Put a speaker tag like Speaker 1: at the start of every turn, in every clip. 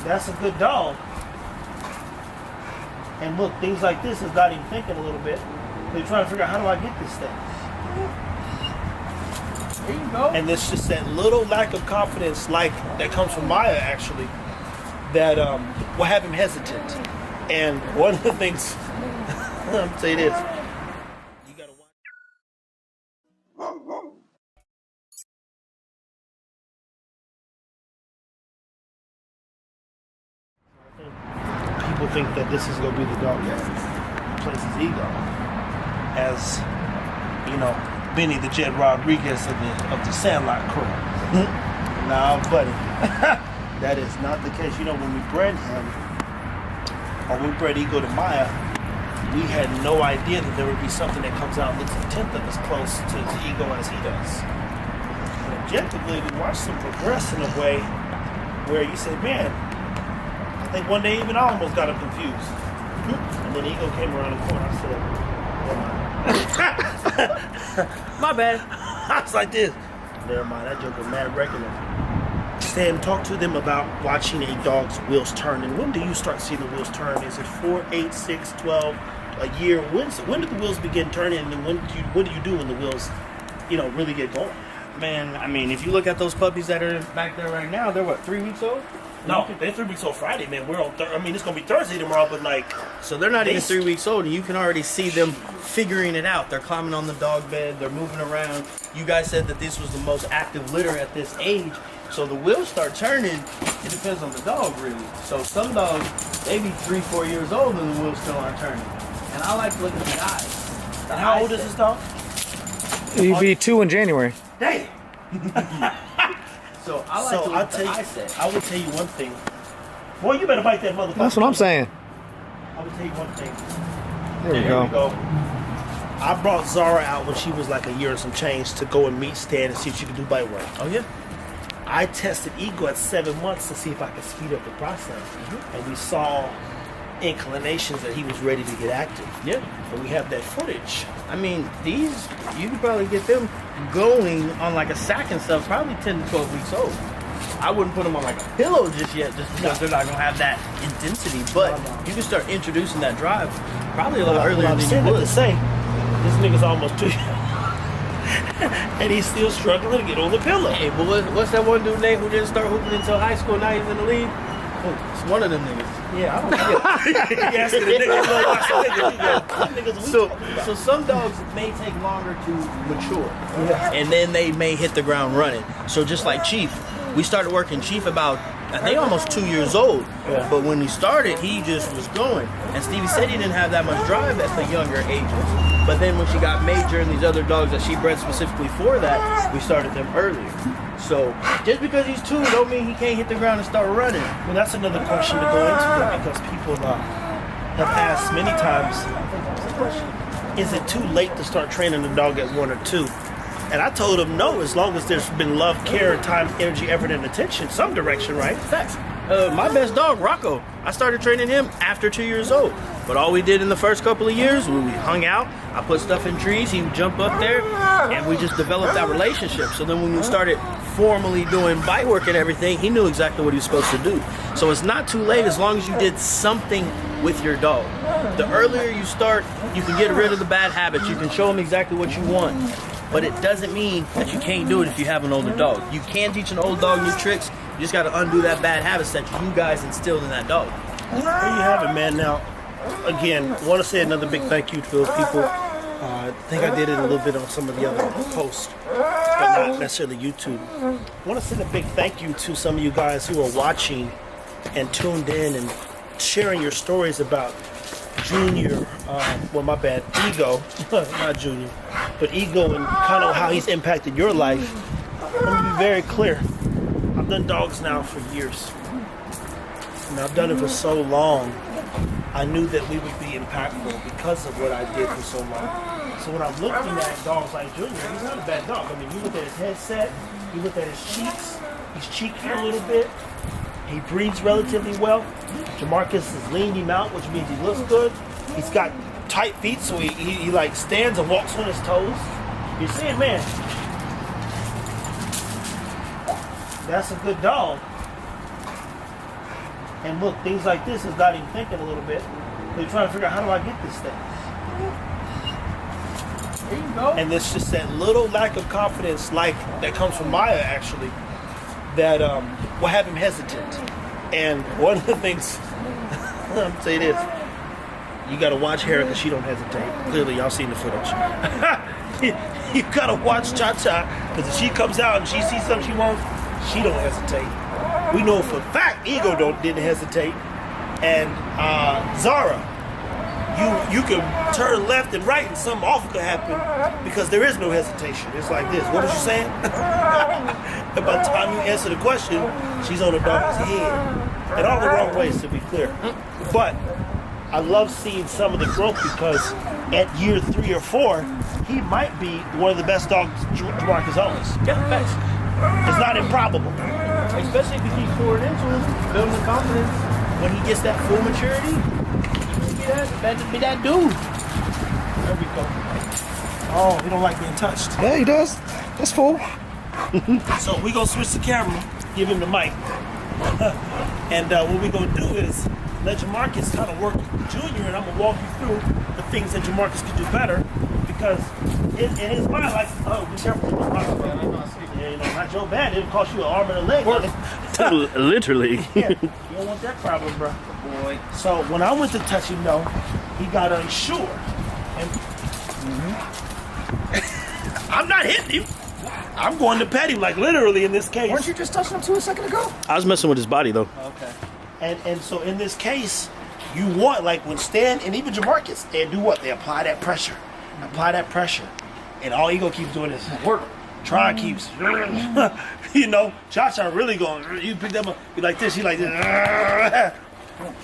Speaker 1: That's a good dog. And look, things like this has got him thinking a little bit. They're trying to figure out, how do I get this thing?
Speaker 2: There you go.
Speaker 1: And it's just that little lack of confidence, like that comes from Maya, actually, that will have him hesitant. And one of the things, I'm say this, you gotta watch. People think that this is gonna be the dog that replaces Ego, as you know, Benny the Jet Rodriguez of the Sandlot crew. Nah, buddy, that is not the case. You know, when we bred him, or we bred Ego to Maya, we had no idea that there would be something that comes out and looks a tenth of as close to Ego as he does. And objectively, we watched him progress in a way where you say, man, I think one day even I almost got him confused. And then Ego came around the corner. I said,
Speaker 2: My bad.
Speaker 1: I was like this. Never mind, that joke was mad regular. Stan, talk to them about watching a dog's wheels turn. And when do you start seeing the wheels turn? Is it 4, 8, 6, 12, a year? When do the wheels begin turning? And what do you do when the wheels, really get going?
Speaker 2: Man, I mean, if you look at those puppies that are back there right now, they're what, 3 weeks old?
Speaker 1: No, they're 3 weeks old Friday, man. We're on it's going to be Thursday tomorrow, but
Speaker 2: so they're not even 3 weeks old, and you can already see them figuring it out. They're climbing on the dog bed, they're moving around. You guys said that this was the most active litter at this age, so the wheels start turning. It depends on the dog, really. So some dogs, they be 3, 4 years old and the wheels still aren't turning. And I like to look at the eyes.
Speaker 1: And how old is this dog?
Speaker 3: He'll be 2 in January.
Speaker 1: Dang.
Speaker 2: So I like to look at the eye set.
Speaker 1: I will tell you one thing. Boy, you better bite that motherfucker.
Speaker 3: That's what I'm saying.
Speaker 1: I will tell you one thing.
Speaker 3: There we go.
Speaker 1: I brought Zara out when she was like a year and some change to go and meet Stan and see if she could do bite work.
Speaker 2: Oh, yeah.
Speaker 1: I tested Ego at 7 months to see if I could speed up the process. Mm-hmm. And we saw inclinations that he was ready to get active.
Speaker 2: Yeah.
Speaker 1: And we have that footage.
Speaker 2: I mean, these, you could probably get them going on like a sack and stuff, probably 10 to 12 weeks old. I wouldn't put them on like a pillow just yet, just because they're not going to have that intensity. But you can start introducing that drive probably a lot earlier than you would.
Speaker 1: To say, this nigga's almost 2 and he's still struggling to get on the pillow.
Speaker 2: Hey, but what's that one dude name who didn't start hooping until high school, now he's in the league? Oh, it's one of them niggas.
Speaker 1: Yeah, I don't know.
Speaker 2: So some dogs may take longer to mature, and then they may hit the ground running. So just like Chief, we started working Chief about, I think, almost 2 years old.
Speaker 1: Yeah.
Speaker 2: But when he started, he just was going. And Stevie said he didn't have that much drive at the younger ages. But then when she got Major and these other dogs that she bred specifically for that, we started them earlier. So just because he's 2 don't mean he can't hit the ground and start running.
Speaker 1: Well, that's another question to go into, though, because people have asked many times, is it too late to start training a dog at 1 or 2? And I told him no, as long as there's been love, care, time, energy, effort, and attention, some direction, right?
Speaker 2: Facts. My best dog, Rocco, I started training him after 2 years old. But all we did in the first couple of years, we hung out, I put stuff in trees, he would jump up there, and we just developed that relationship. So then when we started formally doing bite work and everything, he knew exactly what he was supposed to do. So it's not too late as long as you did something with your dog. The earlier you start, you can get rid of the bad habits, you can show him exactly what you want. But it doesn't mean that you can't do it if you have an older dog. You can teach an old dog new tricks, you just got to undo that bad habits that you guys instilled in that dog.
Speaker 1: There you have it, man. Now, again, I want to say another big thank you to those people. I think I did it a little bit on some of the other posts, but not necessarily YouTube. I want to send a big thank you to some of you guys who are watching and tuned in and sharing your stories about Junior, Ego, not Junior, but Ego, and kind of how he's impacted your life. Let me be very clear. I've done dogs now for years. And I've done it for so long. I knew that we would be impactful because of what I did for so long. So when I'm looking at dogs like Junior, he's not a bad dog. I mean, you look at his headset, you look at his cheeks, he's cheeky a little bit. He breathes relatively well. Jamarcus has leaned him out, which means he looks good. He's got tight feet, so he like stands and walks on his toes. You're saying, man, that's a good dog. And look, things like this is not even thinking a little bit. They're trying to figure out, how do I get this thing?
Speaker 2: There you go.
Speaker 1: And it's just that little lack of confidence, like that comes from Maya actually, that will have him hesitant. And one of the things, I'm say this, you gotta watch Hera because she don't hesitate. Clearly, y'all seen the footage. You gotta watch Cha Cha because if she comes out and she sees something she wants, she don't hesitate. We know for a fact Ego didn't hesitate, and Zara, you can turn left and right and something awful could happen because there is no hesitation. It's like this. What was you saying? And by the time you answer the question, she's on the dog's head. In all the wrong ways, to be clear. But I love seeing some of the growth because at year 3 or 4, he might be one of the best dogs Jamarcus owns.
Speaker 2: Yeah, thanks.
Speaker 1: It's not improbable.
Speaker 2: Especially if you keep pouring into him, building the confidence. When he gets that full maturity, he can be that dude.
Speaker 1: There we go. Oh, he don't like being touched.
Speaker 3: Yeah, he does. That's full.
Speaker 1: So we gonna switch the camera, give him the mic, and what we gonna do is let Jamarcus kind of work with Junior, and I'm gonna walk you through the things that Jamarcus could do better, because in his mind, like, oh, be careful with the mic. Yeah, you know, not your bad. It'll cost you an arm and a leg.
Speaker 2: Literally.
Speaker 1: Yeah, you don't want that problem, bro.
Speaker 2: Boy.
Speaker 1: So when I went to touch him, though, he got unsure, and I'm not hitting him. I'm going to pet him, like literally in this case.
Speaker 3: Weren't you just touching him 2 seconds ago?
Speaker 2: I was messing with his body though.
Speaker 3: Okay.
Speaker 1: And so in this case, you want, like when Stan and even Jamarcus, they do what? They apply that pressure. And all Ego keeps doing is work. Try keeps, you know, Cha-Cha really going, you pick them up, be like this, he like this.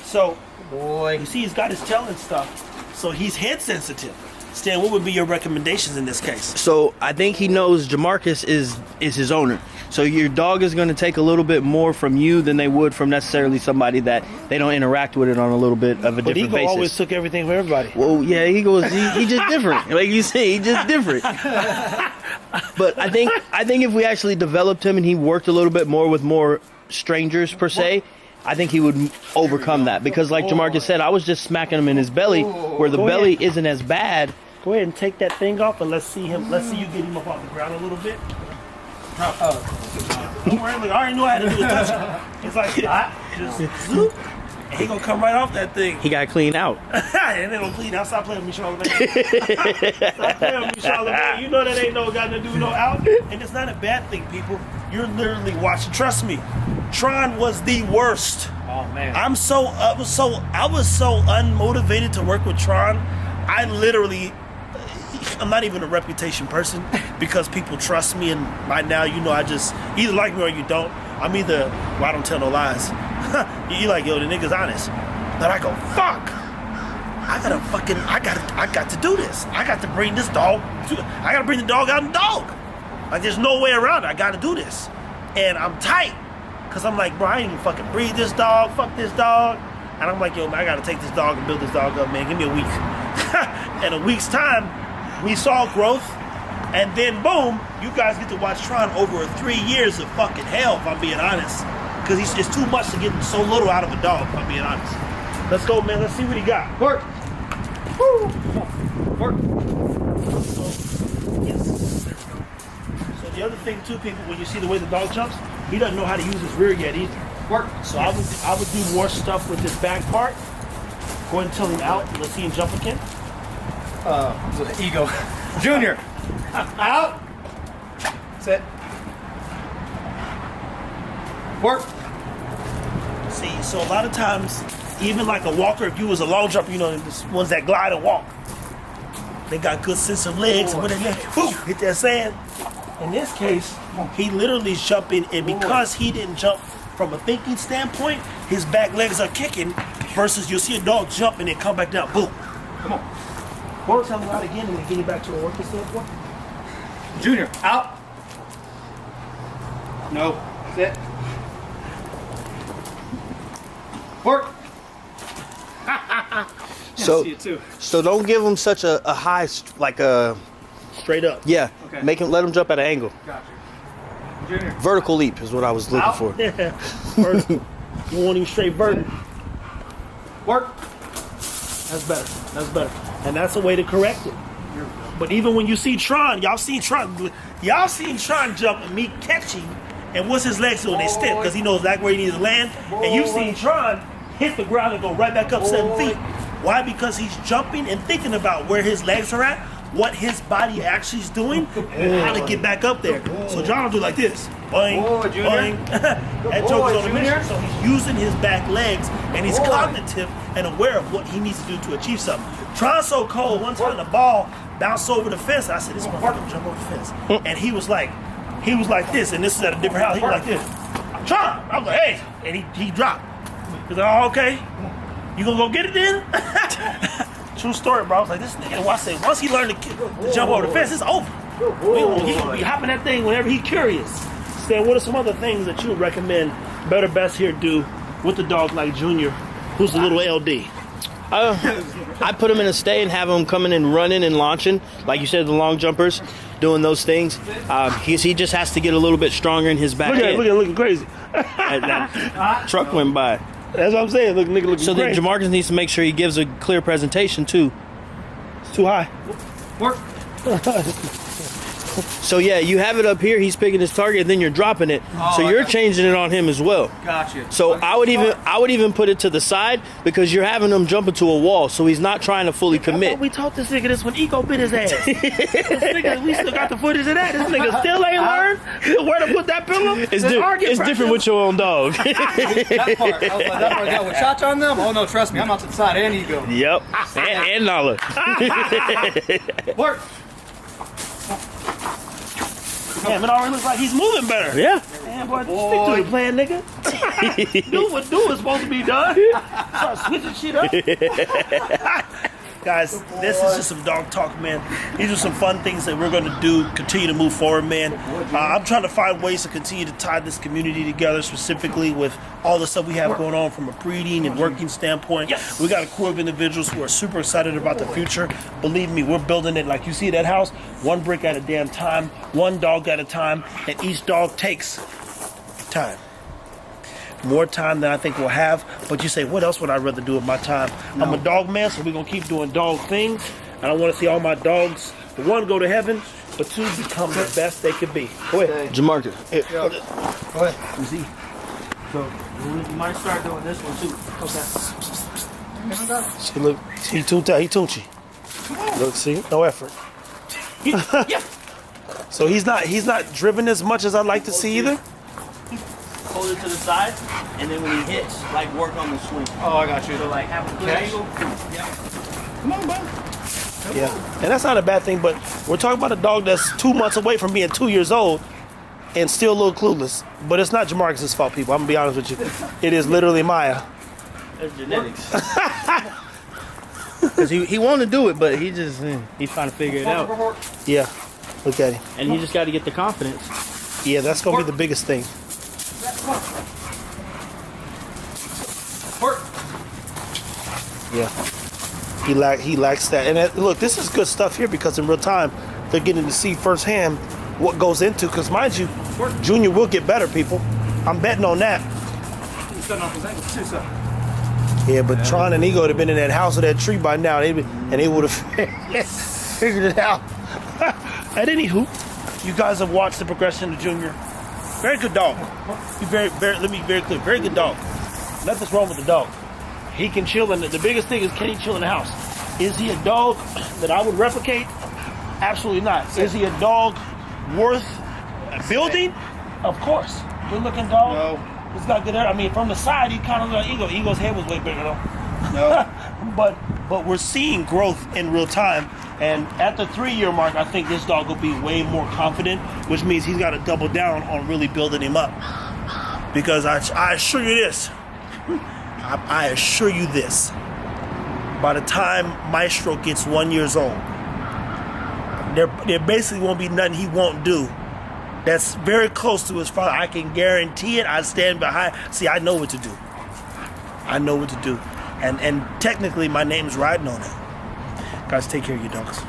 Speaker 1: So,
Speaker 3: Boy.
Speaker 1: you see he's got his tail and stuff, so he's head sensitive. Stan, what would be your recommendations in this case?
Speaker 2: So I think he knows Jamarcus is his owner. So your dog is going to take a little bit more from you than they would from necessarily somebody that they don't interact with it on a little bit of a
Speaker 1: But
Speaker 2: different
Speaker 1: Ego
Speaker 2: basis.
Speaker 1: always took everything from everybody.
Speaker 2: Well, yeah, he just different. Like you say, he just different. But I think if we actually developed him and he worked a little bit more with more strangers per se, I think he would overcome that. Because like Jamarcus said, I was just smacking him in his belly where the
Speaker 1: Go
Speaker 2: belly
Speaker 1: ahead.
Speaker 2: isn't as bad.
Speaker 1: Go ahead and take that thing off and let's see you get him up off the ground a little bit. Don't worry, look, I already know how to do it. It's like, just zoop, and he gonna come right off that thing.
Speaker 2: He got clean out.
Speaker 1: And then gonna clean out. Stop playing with me, Charlamagne. Stop playing with me, Charlamagne. You know that ain't no got to do no out. And it's not a bad thing, people. You're literally watching. Trust me, Tron was the worst.
Speaker 3: Oh man.
Speaker 1: I was so unmotivated to work with Tron. I'm not even a reputation person because people trust me, and right now, you know, I just either like me or you don't. I'm either, well, I don't tell no lies. You like, yo, the nigga's honest. But I go, fuck. I got to do this. I got to bring this dog. I got to bring the dog out in dog. Like, there's no way around it. I got to do this. And I'm tight because I'm like, bro, I ain't even fucking breed this dog. Fuck this dog. And I'm like, yo, man, I got to take this dog and build this dog up, man. Give me a week. In a week's time, we saw growth, and then boom, you guys get to watch Tron over 3 years of fucking hell, if I'm being honest. Because it's too much to get so little out of a dog, if I'm being honest. Let's go, man. Let's see what he got.
Speaker 3: Work. Woo. Work.
Speaker 1: So, yes. There we go. So the other thing, too, people, when you see the way the dog jumps, he doesn't know how to use his rear yet either.
Speaker 3: Work.
Speaker 1: So I would do more stuff with this back part. Go ahead and tell him out. Let's see him jump again.
Speaker 3: Ego. Junior. Out. Sit. Work.
Speaker 1: See, so a lot of times, even like a walker, if you was a long jumper, you know, the ones that glide and walk, they got good sense of legs, and when they hit that sand. In this case, he literally is jumping, and because he didn't jump from a thinking standpoint, his back legs are kicking, versus you'll see a dog jump and then come back down, boom.
Speaker 3: Come on.
Speaker 1: Or tell him out again and then get him back to a working standpoint.
Speaker 3: Junior. Out. No. Sit. Work.
Speaker 2: So,
Speaker 3: see it too.
Speaker 2: so don't give him such a high, like a,
Speaker 1: Straight up.
Speaker 2: yeah,
Speaker 3: Okay.
Speaker 2: let him jump at an angle.
Speaker 3: Got you. Junior.
Speaker 2: Vertical leap is what I was looking
Speaker 3: Out.
Speaker 2: for.
Speaker 1: Vertical. You want him straight vert.
Speaker 3: Work.
Speaker 1: That's better. That's better. And that's a way to correct it. But even when you see Tron, y'all seen Tron jump and me catch him, and what's his legs doing? They stiff because he knows exactly where he needs to land. And you've seen Tron hit the ground and go right back up 7 feet. Why? Because he's jumping and thinking about where his legs are at, what his body actually is doing, and how to get back up there. So John will do like this. Boing, boing. That Joker's on a mission. So he's using his back legs, and he's cognitive and aware of what he needs to do to achieve something. Tron's so cold, one time the ball bounced over the fence. I said, this motherfucker will jump over the fence. And he was like this, and this is at a different house. He was like this. Tron! I was like, hey! And he dropped. He's like, oh, okay. You gonna go get it then? True story, bro. I was like, this nigga, I said, once he learned to jump over the fence, it's over. He gonna be hopping that thing whenever he's curious. Stan, what are some other things that you would recommend Better Best here do with the dog like Junior, who's a little LD?
Speaker 2: I put him in a stay and have him coming and running and launching, like you said, the long jumpers, doing those things. He just has to get a little bit stronger in his back end.
Speaker 1: Look at looking crazy.
Speaker 2: That truck went by.
Speaker 1: That's what I'm saying. Look, nigga, looking
Speaker 2: So then
Speaker 1: crazy.
Speaker 2: Jamarcus needs to make sure he gives a clear presentation too.
Speaker 1: It's too high.
Speaker 3: Work.
Speaker 2: So yeah, you have it up here. He's picking his target, and then you're dropping it. So you're changing it on him as well.
Speaker 3: Gotcha.
Speaker 2: So I would even put it to the side because you're having him jump into a wall, so he's not trying to fully commit.
Speaker 1: We taught this nigga this when Ego bit his ass. This nigga, we still got the footage of that. This nigga still ain't learned where to put that pillow.
Speaker 2: It's different with your own dog.
Speaker 3: That part. I was like, that part. Yeah, with Cha on them. Oh no, trust me, I'm out to the side and Ego.
Speaker 2: Yep, and Nala.
Speaker 3: Work.
Speaker 1: Damn, it already looks like he's moving better.
Speaker 2: Yeah.
Speaker 1: Man, boy, stick to the plan, nigga. Do what is supposed to be done. Start switching shit up. Guys, this is just some dog talk, man. These are some fun things that we're going to do, continue to move forward, man. I'm trying to find ways to continue to tie this community together, specifically with all the stuff we have going on from a breeding and working standpoint. Yes. We got a crew of individuals who are super excited about the future. Believe me, we're building it like you see that house, one brick at a damn time, one dog at a time, and each dog takes time. More time than I think we'll have. But you say, what else would I rather do with my time? No. I'm a dog man, so we're going to keep doing dog things. And I want to see all my dogs, for one, go to heaven, but two, become the best they could be. Go ahead.
Speaker 2: Jamarcus.
Speaker 3: Go ahead.
Speaker 1: You see? So, we might start doing this one, too. Okay. See, look, he Tucci. Look, see? No effort.
Speaker 3: Yeah.
Speaker 1: So he's not driven as much as I'd like to see either?
Speaker 2: Hold it to the side, and then when he hits, like work on the swing.
Speaker 3: Oh, I got you.
Speaker 2: So like have a good
Speaker 3: Catch.
Speaker 2: angle.
Speaker 3: Come on, bud.
Speaker 1: Yeah. And that's not a bad thing, but we're talking about a dog that's 2 months away from being 2 years old and still a little clueless. But it's not Jamarcus' fault, people. I'm going to be honest with you. It is literally Maya.
Speaker 2: That's genetics. Because he wanted to do it, but he's trying to figure it out.
Speaker 1: Yeah. Look at him.
Speaker 2: And he just got to get the confidence.
Speaker 1: Yeah, that's going to be the biggest thing.
Speaker 3: Work.
Speaker 1: Yeah. He lacks that. And look, this is good stuff here because in real time, they're getting to see firsthand what goes into. Because mind you, Junior will get better, people. I'm betting on that. Yeah, but Tron and Ego would have been in that house or that tree by now, and they would have figured it out. At any hoop, you guys have watched the progression of Junior. Very good dog. Let me be very clear. Very good dog. Nothing's wrong with the dog. He can chill in the biggest thing is, can he chill in the house? Is he a dog that I would replicate? Absolutely not. Is he a dog worth building? Of course. Good looking dog.
Speaker 3: No.
Speaker 1: He's got good hair. I mean, from the side, he kind of like Ego. Ego's head was way bigger though.
Speaker 3: No.
Speaker 1: But we're seeing growth in real time. And at the 3-year mark, I think this dog will be way more confident, which means he's got to double down on really building him up. Because I assure you this, I assure you this, by the time Maestro gets 1 year old, there basically won't be nothing he won't do that's very close to his father. I can guarantee it. I stand behind. See, I know what to do. I know what to do. And technically, my name's riding on it. Guys, take care of your dogs.